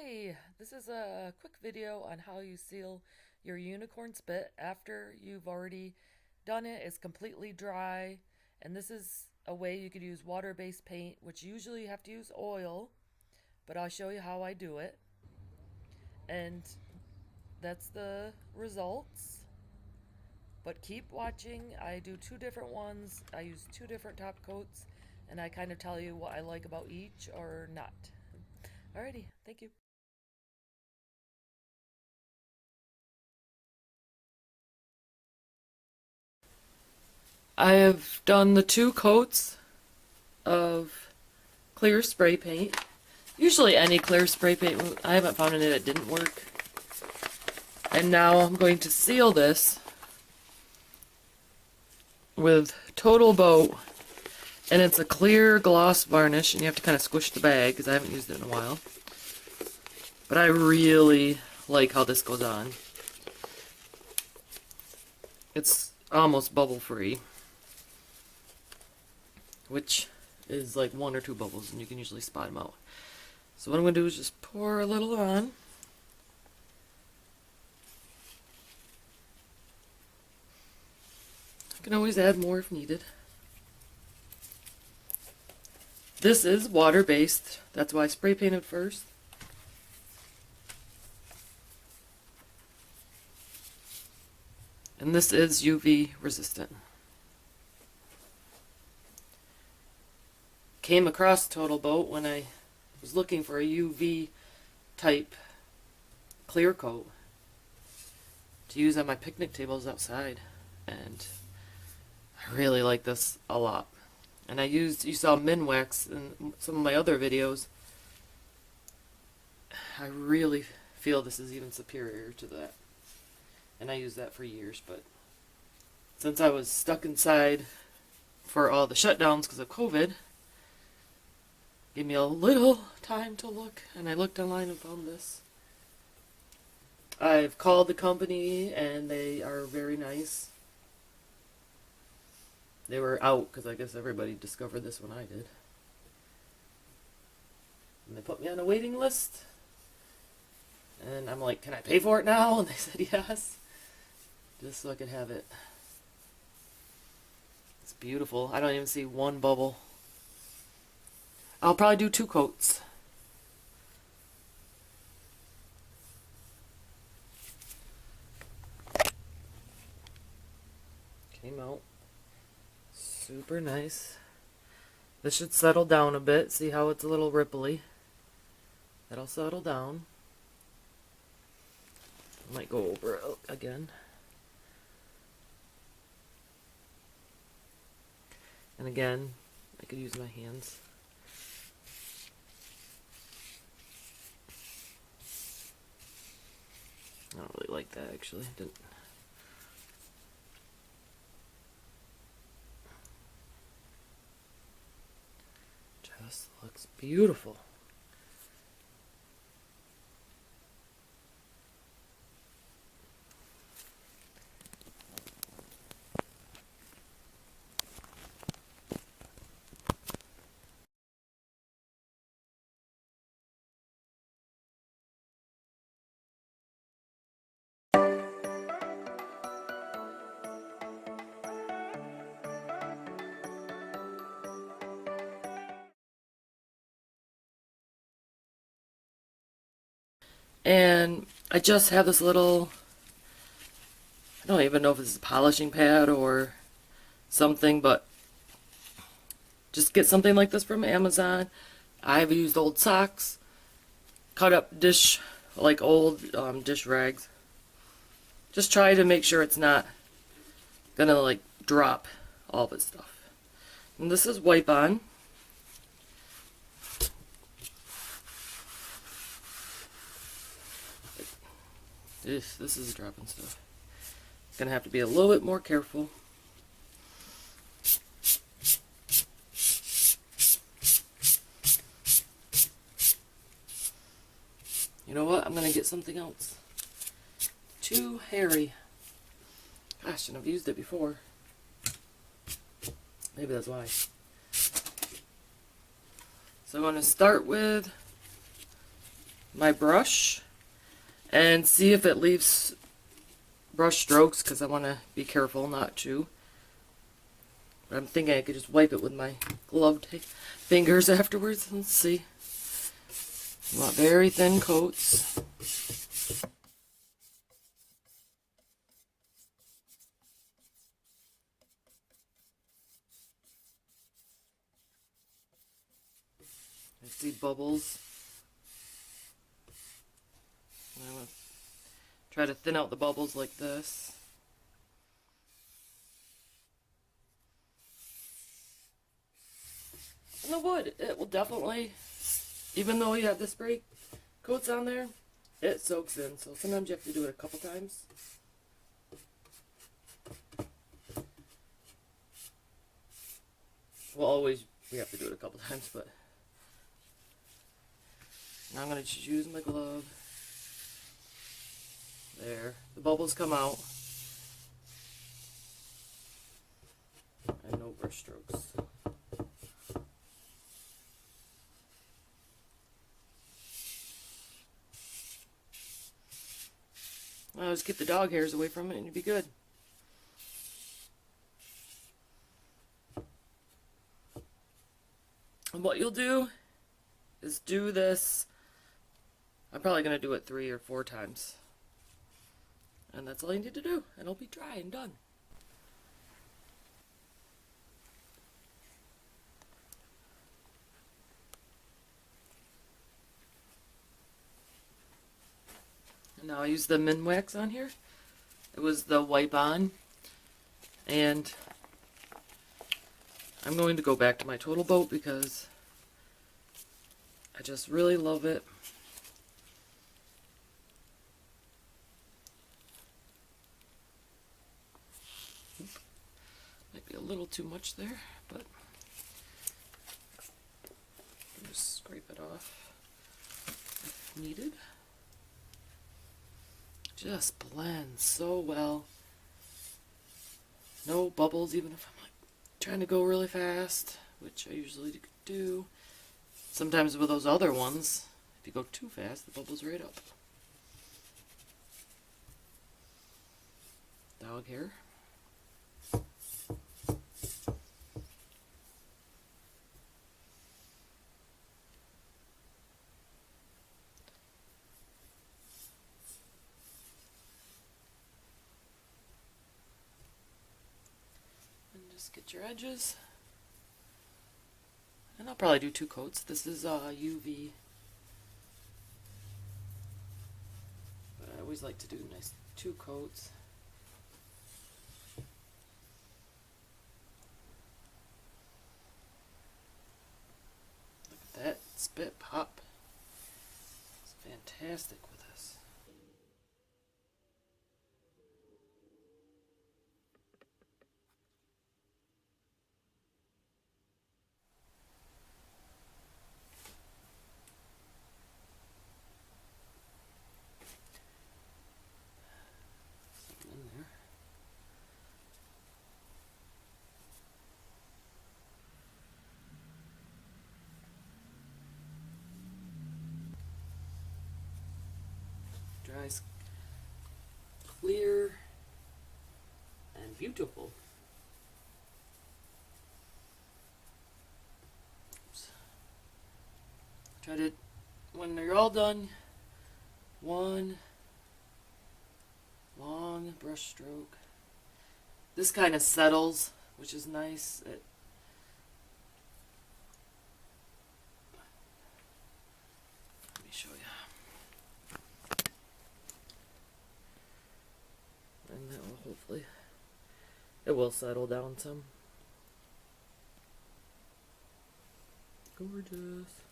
Hi, this is a quick video on how you seal your unicorn spit after you've already done it. It's completely dry, and this is a way you could use water-based paint, which usually you have to use oil, but I'll show you how I do it. And that's the results. But keep watching. I do two different ones. I use two different top coats, and I kind of tell you what I like about each or not. Alrighty, thank you. I have done the two coats of clear spray paint. Usually any clear spray paint. I haven't found any that didn't work. And now I'm going to seal this with Total Boat. And it's a clear gloss varnish, and you have to kind of squish the bag because I haven't used it in a while. But I really like how this goes on. It's almost bubble free, which is like one or two bubbles, and you can usually spot them out. So what I'm going to do is just pour a little on. You can always add more if needed. This is water-based, that's why I spray painted first. And this is UV resistant. Came across Total Boat when I was looking for a UV type clear coat to use on my picnic tables outside, and I really like this a lot. And you saw Minwax in some of my other videos. I really feel this is even superior to that. And I used that for years, but since I was stuck inside for all the shutdowns because of COVID, gave me a little time to look, and I looked online and found this. I've called the company, and they are very nice. They were out, because I guess everybody discovered this when I did. And they put me on a waiting list. And I'm like, can I pay for it now? And they said yes. Just so I could have it. It's beautiful. I don't even see one bubble. I'll probably do two coats. Came out super nice. This should settle down a bit. See how it's a little ripply? That'll settle down. I might go over it again. And again, I could use my hands. I don't really like that, actually. Didn't. Just looks beautiful. And I just have this little, I don't even know if it's a polishing pad or something, but just get something like this from Amazon. I've used old socks, cut up dish, like old dish rags. Just try to make sure it's not gonna like drop all of its stuff. And this is wipe on. This is dropping stuff. Gonna have to be a little bit more careful. You know what? I'm gonna get something else. Too hairy. Gosh, and I've used it before. Maybe that's why. So I'm gonna start with my brush and see if it leaves brush strokes, because I want to be careful not to. But I'm thinking I could just wipe it with my gloved fingers afterwards. Let's see. You want very thin coats. I see bubbles. I'm going to try to thin out the bubbles like this. And the wood, it will definitely, even though you have the spray coats on there, it soaks in. So sometimes you have to do it a couple times. Well, always we have to do it a couple times, but now I'm going to just use my glove. There, the bubbles come out. And no brush strokes. I'll just get the dog hairs away from it and you'll be good. And what you'll do is do this. I'm probably going to do it 3 or 4 times. And that's all you need to do. And it'll be dry and done. And now I use the Min Wax on here. It was the wipe on. And I'm going to go back to my Total Boat because I just really love it. Might be a little too much there, but just scrape it off if needed. Just blends so well. No bubbles, even if I'm like trying to go really fast, which I usually do. Sometimes with those other ones, if you go too fast, the bubbles right up. Dog hair. Just get your edges. And I'll probably do 2 coats. This is UV. But I always like to do nice 2 coats. Look at that spit pop. It's fantastic with this. Dries clear and beautiful. Oops. Try to, when you're all done, 1 long brush stroke. This kind of settles, which is nice. Let me show you. And that will hopefully, it will settle down some. Gorgeous.